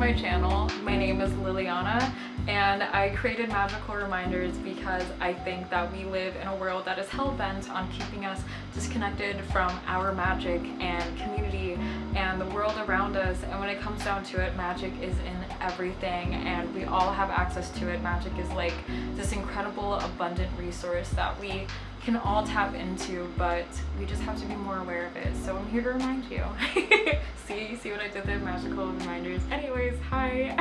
my channel. My name is Liliana and I created magical reminders because I think that we live in a world that is hell-bent on keeping us disconnected from our magic and community and the world around us. And when it comes down to it, magic is in everything and we all have access to it. Magic is like this incredible abundant resource that we can all tap into, but we just have to be more aware of it. So I'm here to remind you. See what I did there? Magical reminders. Anyways, hi.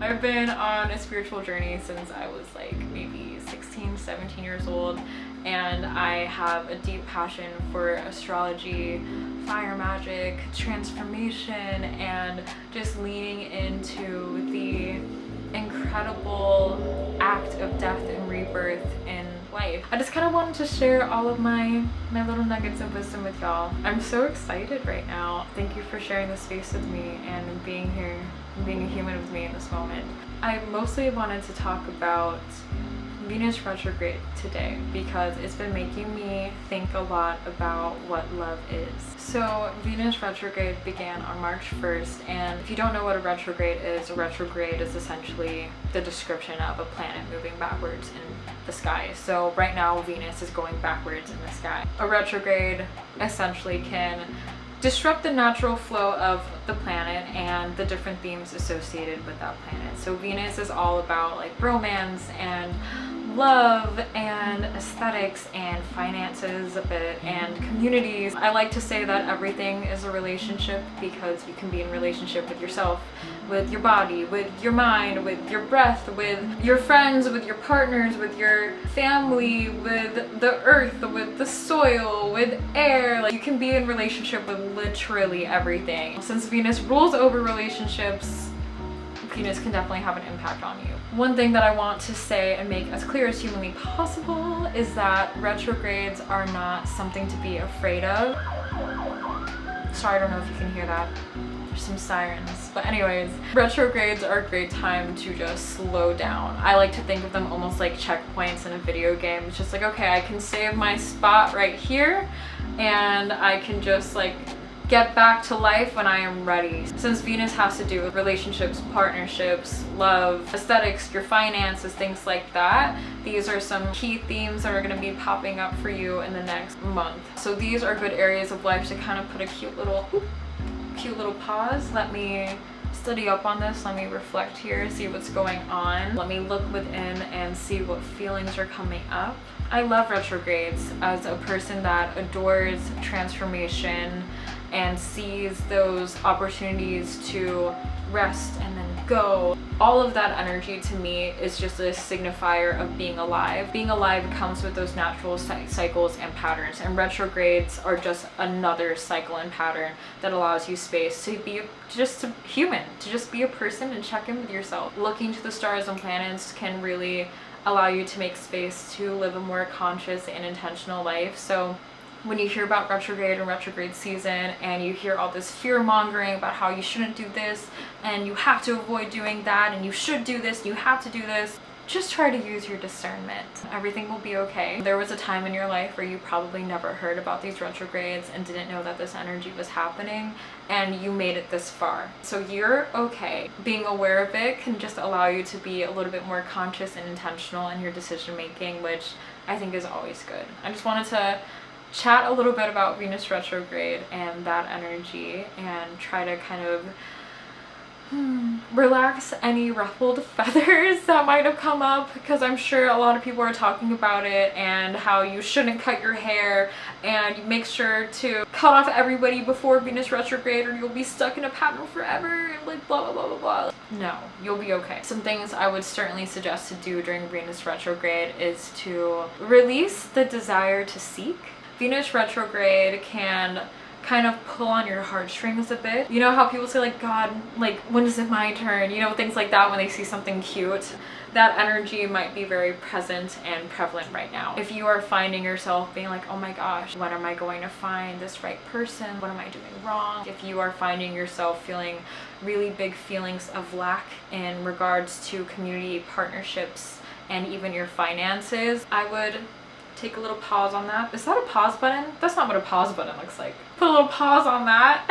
I've been on a spiritual journey since I was like maybe 16, 17 years old, and I have a deep passion for astrology, fire magic, transformation, and just leaning into the incredible act of death and rebirth in life. I just kind of wanted to share all of my little nuggets of wisdom with y'all. I'm so excited right now. Thank you for sharing this space with me and being here and being a human with me in this moment. I mostly wanted to talk about Venus retrograde today because it's been making me think a lot about what love is. So Venus retrograde began on March 1st, and if you don't know what a retrograde is essentially the description of a planet moving backwards in the sky. So right now Venus is going backwards in the sky. A retrograde essentially can disrupt the natural flow of the planet and the different themes associated with that planet. So Venus is all about like romance and love and aesthetics and finances a bit and communities. I like to say that everything is a relationship because you can be in relationship with yourself, with your body, with your mind, with your breath, with your friends, with your partners, with your family, with the earth, with the soil, with air. Like, you can be in relationship with literally everything. Since Venus rules over relationships, Venus can definitely have an impact on you. One thing that I want to say and make as clear as humanly possible is that retrogrades are not something to be afraid of. Sorry, I don't know if you can hear that. There's some sirens. But anyways, retrogrades are a great time to just slow down. I like to think of them almost like checkpoints in a video game. It's just like, okay, I can save my spot right here and I can just like get back to life when I am ready. Since Venus has to do with relationships, partnerships, love, aesthetics, your finances, things like that, these are some key themes that are going to be popping up for you in the next month. So these are good areas of life to kind of put a cute little pause. Let me study up on this. Let me reflect here, see what's going on. Let me look within and see what feelings are coming up. I love retrogrades as a person that adores transformation and sees those opportunities to rest and then go. All of that energy to me is just a signifier of being alive. Being alive comes with those natural cycles and patterns, and retrogrades are just another cycle and pattern that allows you space to be just a human, to just be a person and check in with yourself. Looking to the stars and planets can really allow you to make space to live a more conscious and intentional life. So when you hear about retrograde and retrograde season and you hear all this fear mongering about how you shouldn't do this and you have to avoid doing that and you should do this and you have to do this, just try to use your discernment. Everything will be okay. There was a time in your life where you probably never heard about these retrogrades and didn't know that this energy was happening, and you made it this far. So you're okay. Being aware of it can just allow you to be a little bit more conscious and intentional in your decision making, which I think is always good. I just wanted to chat a little bit about Venus retrograde and that energy and try to kind of relax any ruffled feathers that might have come up, because I'm sure a lot of people are talking about it and how you shouldn't cut your hair and you make sure to cut off everybody before Venus retrograde or you'll be stuck in a pattern forever and like blah blah blah blah blah. No, you'll be okay. Some things I would certainly suggest to do during Venus retrograde is to release the desire to seek. Venus retrograde can kind of pull on your heartstrings a bit. You know how people say like, God, like, when is it my turn? You know, things like that when they see something cute. That energy might be very present and prevalent right now. If you are finding yourself being like, oh my gosh, when am I going to find this right person? What am I doing wrong? If you are finding yourself feeling really big feelings of lack in regards to community partnerships and even your finances, I would take a little pause on that. Is that a pause button? That's not what a pause button looks like. Put a little pause on that.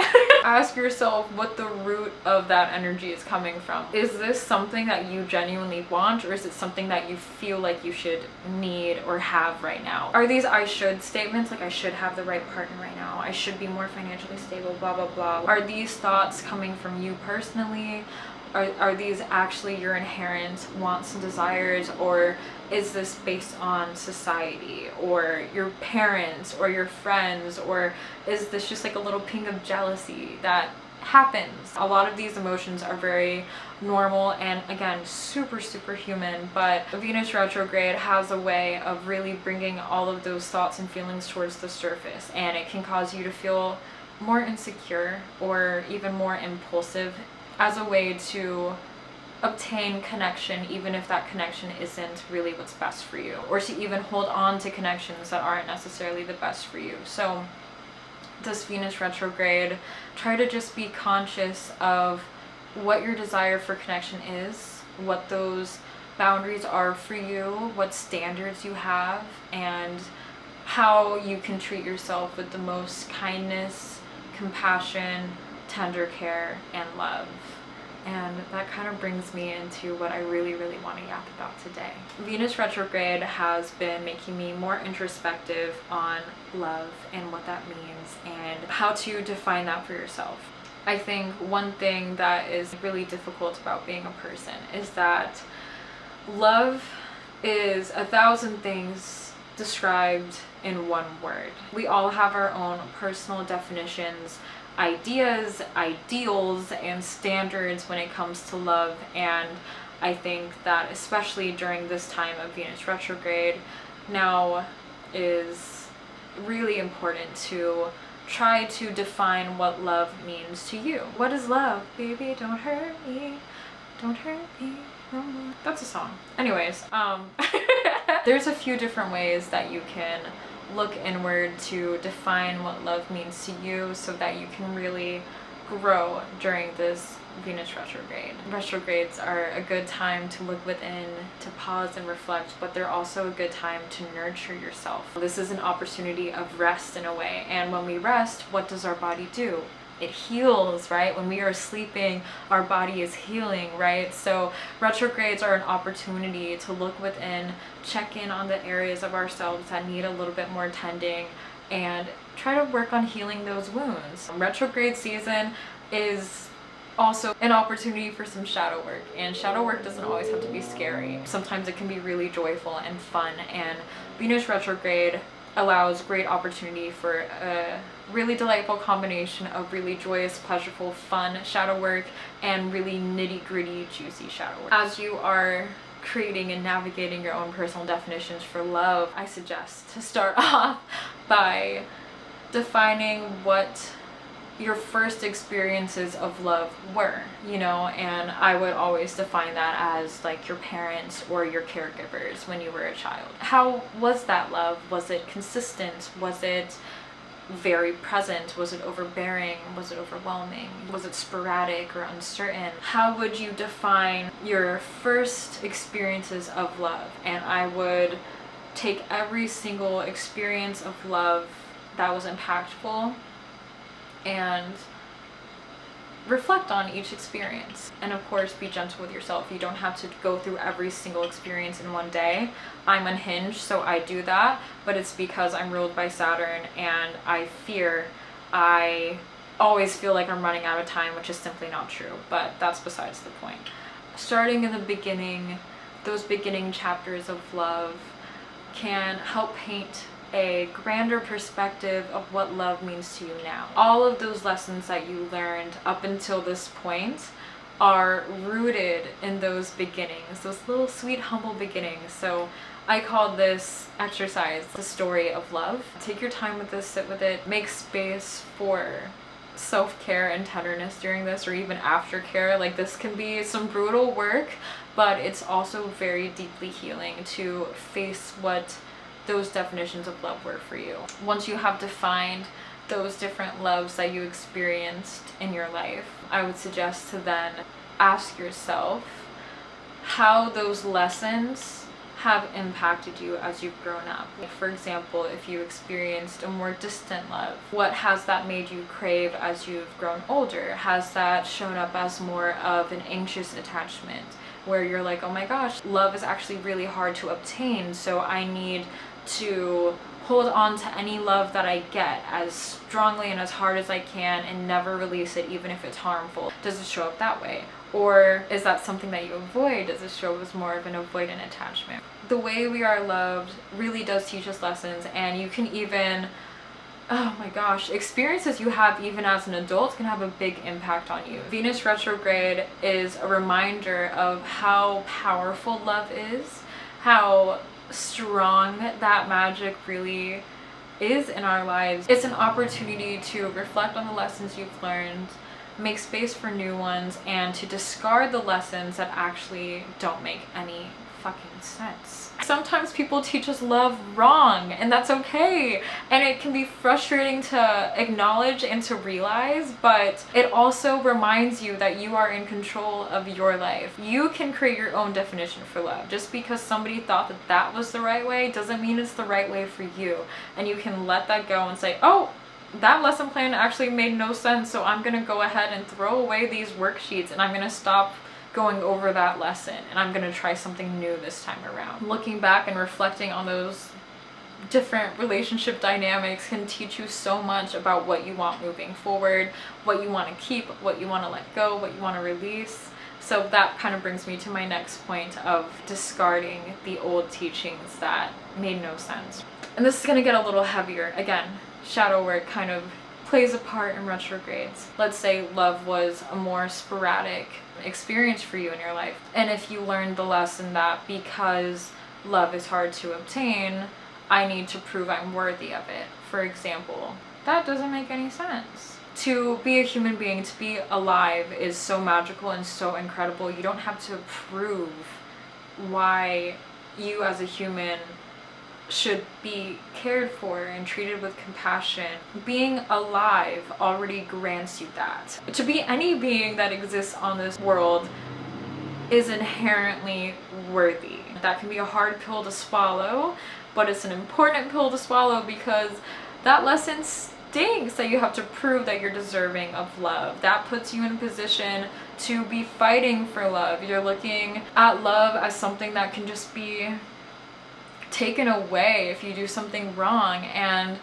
Ask yourself what the root of that energy is coming from. Is this something that you genuinely want, or is it something that you feel like you should need or have right now? Are these I should statements, like I should have the right partner right now, I should be more financially stable, blah blah blah? Are these thoughts coming from you personally? Are these actually your inherent wants and desires, or is this based on society or your parents or your friends, or is this just like a little ping of jealousy that happens? A lot of these emotions are very normal and, again, super human, but Venus retrograde has a way of really bringing all of those thoughts and feelings towards the surface, and it can cause you to feel more insecure or even more impulsive as a way to obtain connection, even if that connection isn't really what's best for you, or to even hold on to connections that aren't necessarily the best for you. So this Venus retrograde, try to just be conscious of what your desire for connection is, what those boundaries are for you, what standards you have, and how you can treat yourself with the most kindness, compassion, tender care, and love. And that kind of brings me into what I really want to yap about today. Venus retrograde has been making me more introspective on love and what that means and how to define that for yourself. I think one thing that is really difficult about being a person is that love is 1,000 things described in one word. We all have our own personal definitions, ideas, ideals, and standards when it comes to love, and I think that especially during this time of Venus retrograde now is really important to try to define what love means to you. What is love? Baby, don't hurt me. Don't hurt me no more. That's a song. Anyways, there's a few different ways that you can look inward to define what love means to you so that you can really grow during this Venus retrograde. Retrogrades are a good time to look within, to pause and reflect, but they're also a good time to nurture yourself. This is an opportunity of rest in a way, and when we rest, what does our body do? It heals, right? When we are sleeping, our body is healing, right? So retrogrades are an opportunity to look within, check in on the areas of ourselves that need a little bit more tending, and try to work on healing those wounds. Retrograde season is also an opportunity for some shadow work, and shadow work doesn't always have to be scary. Sometimes it can be really joyful and fun, and Venus retrograde allows great opportunity for a really delightful combination of really joyous, pleasurable, fun shadow work and really nitty-gritty, juicy shadow work. As you are creating and navigating your own personal definitions for love, I suggest to start off by defining what your first experiences of love were, you know, and I would always define that as like your parents or your caregivers when you were a child. How was that love? Was it consistent? Was it very present? Was it overbearing? Was it overwhelming? Was it sporadic or uncertain? How would you define your first experiences of love? And I would take every single experience of love that was impactful and reflect on each experience. And of course, be gentle with yourself. You don't have to go through every single experience in one day. I'm unhinged, so I do that, but it's because I'm ruled by Saturn and I always feel like I'm running out of time, which is simply not true, but that's besides the point. Starting in the beginning, those beginning chapters of love can help paint a grander perspective of what love means to you now. All of those lessons that you learned up until this point are rooted in those beginnings, those little sweet, humble beginnings. So I call this exercise the story of love. Take your time with this, sit with it, make space for self-care and tenderness during this, or even aftercare. Like, this can be some brutal work, but it's also very deeply healing to face what those definitions of love were for you. Once you have defined those different loves that you experienced in your life, I would suggest to then ask yourself how those lessons have impacted you as you've grown up. Like, for example, if you experienced a more distant love, what has that made you crave as you've grown older? Has that shown up as more of an anxious attachment, where you're like, oh my gosh, love is actually really hard to obtain, so I need to hold on to any love that I get as strongly and as hard as I can and never release it even if it's harmful? Does it show up that way? Or is that something that you avoid? Does it show up as more of an avoidant attachment? The way we are loved really does teach us lessons, and you can even, oh my gosh, experiences you have even as an adult can have a big impact on you. Venus retrograde is a reminder of how powerful love is, how strong that magic really is in our lives. It's an opportunity to reflect on the lessons you've learned, make space for new ones, and to discard the lessons that actually don't make any fucking sense. Sometimes people teach us love wrong, and that's okay, and it can be frustrating to acknowledge and to realize, but it also reminds you that you are in control of your life. You can create your own definition for love. Just because somebody thought that that was the right way doesn't mean it's the right way for you, and you can let that go and say, oh, that lesson plan actually made no sense, so I'm gonna go ahead and throw away these worksheets, and I'm gonna stop going over that lesson, and I'm gonna try something new this time around. Looking back and reflecting on those different relationship dynamics can teach you so much about what you want moving forward, what you want to keep, what you want to let go, what you want to release. So that kind of brings me to my next point of discarding the old teachings that made no sense. And this is gonna get a little heavier. Again, shadow work kind of plays a part in retrogrades. Let's say love was a more sporadic experience for you in your life, and if you learned the lesson that because love is hard to obtain, I need to prove I'm worthy of it, for example, that doesn't make any sense. To be a human being, to be alive, is so magical and so incredible. You don't have to prove why you as a human should be cared for and treated with compassion. Being alive already grants you that. To be any being that exists on this world is inherently worthy. That can be a hard pill to swallow, but it's an important pill to swallow, because that lesson stinks that you have to prove that you're deserving of love. That puts you in a position to be fighting for love. You're looking at love as something that can just be taken away if you do something wrong, and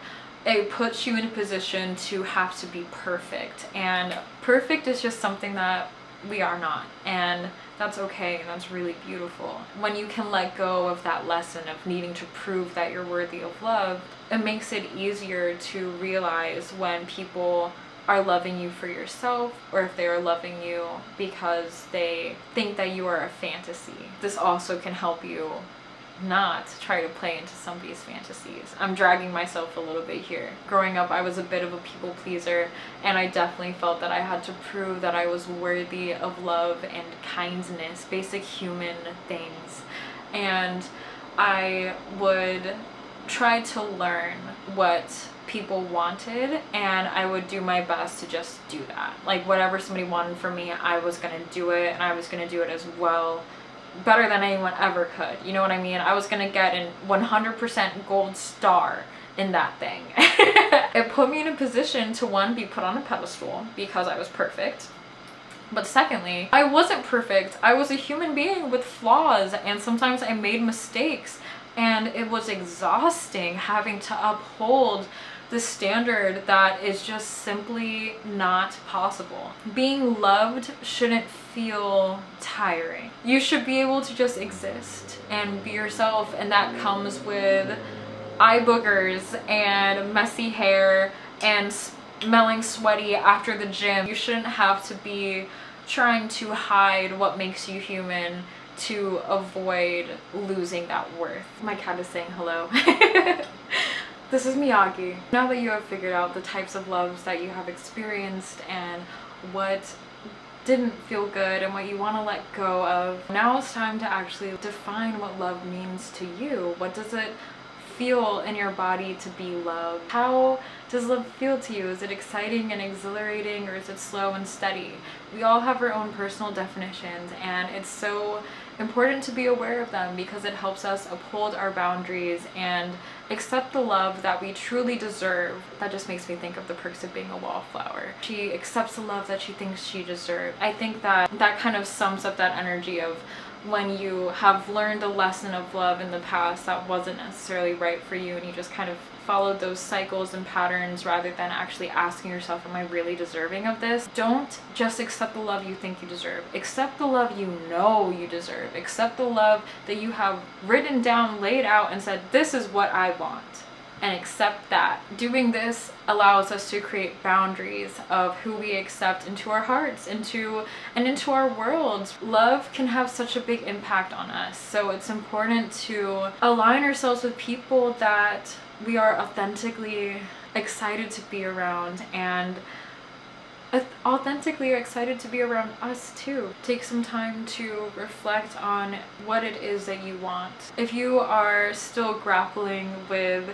it puts you in a position to have to be perfect, and perfect is just something that we are not, and that's okay, and that's really beautiful. When you can let go of that lesson of needing to prove that you're worthy of love, it makes it easier to realize when people are loving you for yourself, or if they are loving you because they think that you are a fantasy. This also can help you not try to play into somebody's fantasies. I'm dragging myself a little bit here. Growing up, I was a bit of a people pleaser, and I definitely felt that I had to prove that I was worthy of love and kindness, basic human things. And I would try to learn what people wanted, and I would do my best to just do that. Like, whatever somebody wanted from me, I was gonna do it, and I was gonna do it as well, better than anyone ever could. You know what I mean? I was gonna get a 100% gold star in that thing. It put me in a position to, one, be put on a pedestal because I was perfect. But secondly, I wasn't perfect. I was a human being with flaws, and sometimes I made mistakes, and it was exhausting having to uphold the standard that is just simply not possible. Being loved shouldn't feel tiring. You should be able to just exist and be yourself, and that comes with eye boogers and messy hair and smelling sweaty after the gym. You shouldn't have to be trying to hide what makes you human to avoid losing that worth. My cat is saying hello. This is Miyagi. Now that you have figured out the types of loves that you have experienced and what didn't feel good and what you want to let go of, now it's time to actually define what love means to you. What does it feel in your body to be love? How does love feel to you? Is it exciting and exhilarating, or is it slow and steady? We all have our own personal definitions, and it's so important to be aware of them because it helps us uphold our boundaries and accept the love that we truly deserve. That just makes me think of the perks of being a wallflower. She accepts the love that she thinks she deserves. I think that that kind of sums up that energy of when you have learned a lesson of love in the past that wasn't necessarily right for you, and you just kind of followed those cycles and patterns rather than actually asking yourself, am I really deserving of this? Don't just accept the love you think you deserve. Accept the love you know you deserve. Accept the love that you have written down, laid out, and said, this is what I want. And accept that. Doing this allows us to create boundaries of who we accept into our hearts, into our worlds. Love can have such a big impact on us. So it's important to align ourselves with people that we are authentically excited to be around, and authentically excited to be around us too. Take some time to reflect on what it is that you want. If you are still grappling with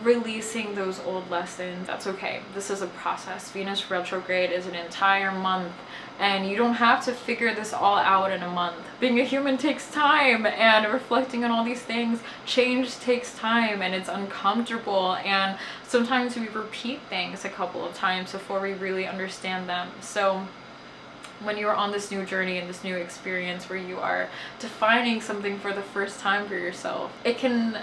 releasing those old lessons, that's okay. This is a process. Venus retrograde is an entire month, and you don't have to figure this all out in a month. Being a human takes time, and reflecting on all these things, change takes time, and it's uncomfortable, and sometimes we repeat things a couple of times before we really understand them. So when you're on this new journey and this new experience where you are defining something for the first time for yourself, it can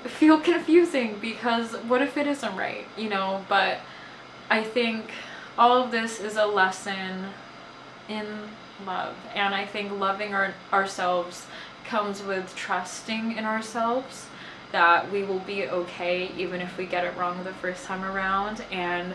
feel confusing because what if it isn't right, you know? But I think all of this is a lesson in love, and I think loving ourselves comes with trusting in ourselves that we will be okay even if we get it wrong the first time around, and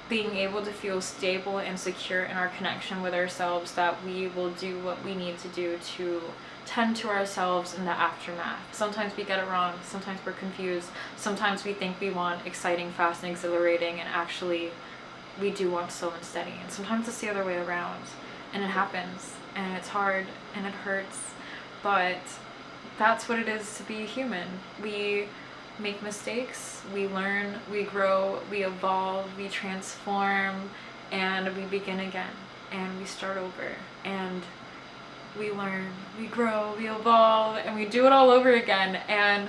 being able to feel stable and secure in our connection with ourselves, that we will do what we need to do to tend to ourselves in the aftermath. Sometimes we get it wrong, sometimes we're confused, sometimes we think we want exciting, fast, and exhilarating, and actually we do want slow and steady, and sometimes it's the other way around, and it happens, and it's hard, and it hurts, but that's what it is to be human. We make mistakes, we learn, we grow, we evolve, we transform, and we begin again, and we start over, and we learn, we grow, we evolve, and we do it all over again. And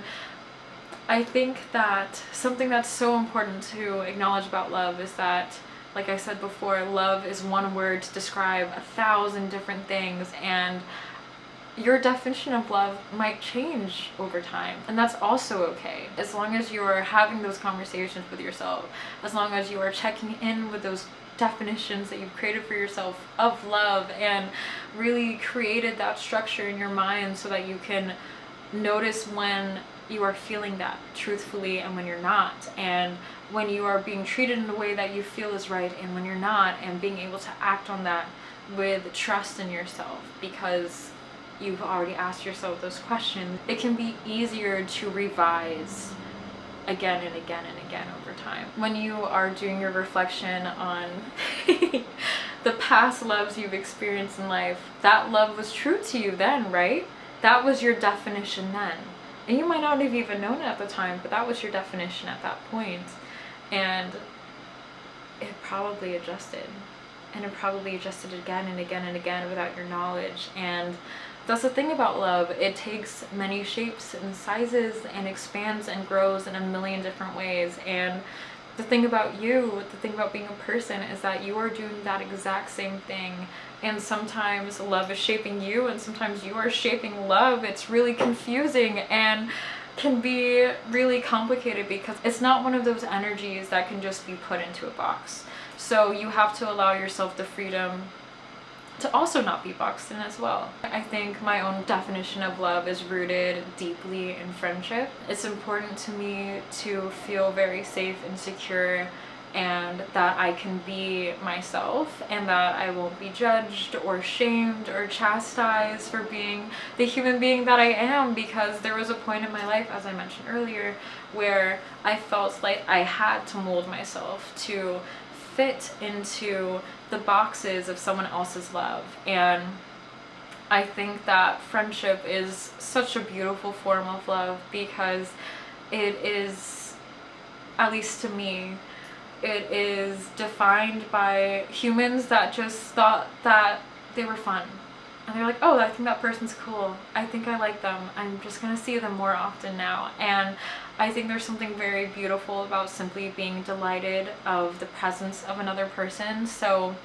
I think that something that's so important to acknowledge about love is that, like I said before, love is one word to describe 1,000 different things, and your definition of love might change over time, and that's also okay. As long as you are having those conversations with yourself, as long as you are checking in with those definitions that you've created for yourself of love, and really created that structure in your mind so that you can notice when you are feeling that truthfully and when you're not, and when you are being treated in a way that you feel is right and when you're not, and being able to act on that with trust in yourself because you've already asked yourself those questions. It can be easier to revise again and again and again over time. When you are doing your reflection on the past loves you've experienced in life, that love was true to you then, right? That was your definition then. And you might not have even known it at the time, but that was your definition at that point. And it probably adjusted. And it probably adjusted again and again and again without your knowledge. And that's the thing about love. It takes many shapes and sizes and expands and grows in a million different ways. And the thing about you, the thing about being a person, is that you are doing that exact same thing. And sometimes love is shaping you, and sometimes you are shaping love. It's really confusing and can be really complicated because it's not one of those energies that can just be put into a box. So you have to allow yourself the freedom to also not be boxed in as well. I think my own definition of love is rooted deeply in friendship. It's important to me to feel very safe and secure, and that I can be myself, and that I won't be judged or shamed or chastised for being the human being that I am, because there was a point in my life, as I mentioned earlier, where I felt like I had to mold myself to fit into the boxes of someone else's love. And I think that friendship is such a beautiful form of love because it is, at least to me, it is defined by humans that just thought that they were fun. And they're like, oh, I think that person's cool. I think I like them. I'm just gonna see them more often now. And I think there's something very beautiful about simply being delighted of the presence of another person. So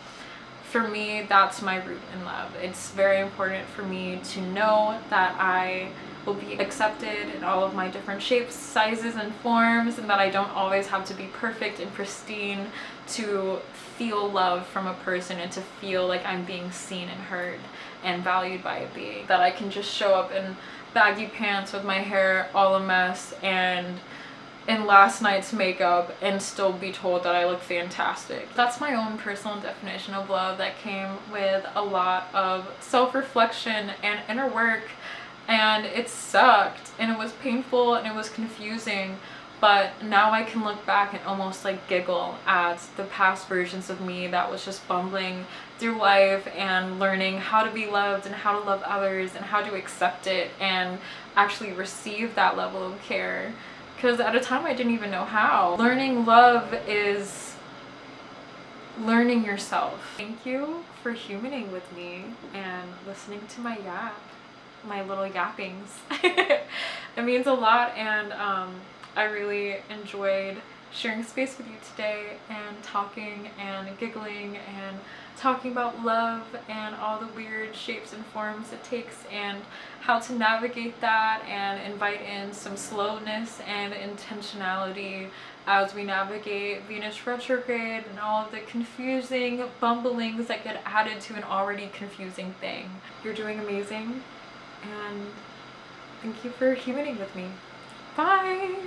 for me, that's my root in love. It's very important for me to know that I will be accepted in all of my different shapes, sizes, and forms, and that I don't always have to be perfect and pristine to feel love from a person and to feel like I'm being seen and heard and valued by a being. That I can just show up in baggy pants with my hair all a mess and in last night's makeup and still be told that I look fantastic. That's my own personal definition of love that came with a lot of self-reflection and inner work, and it sucked and it was painful and it was confusing, but now I can look back and almost like giggle at the past versions of me that was just bumbling through life and learning how to be loved and how to love others and how to accept it and actually receive that level of care. Because at a time I didn't even know how. Learning love is learning yourself. Thank you for humaning with me and listening to my yap, my little yappings. It means a lot, and I really enjoyed sharing space with you today and talking and giggling and talking about love and all the weird shapes and forms it takes and how to navigate that and invite in some slowness and intentionality as we navigate Venus retrograde and all of the confusing bumblings that get added to an already confusing thing. You're doing amazing, and thank you for humaning with me. Bye!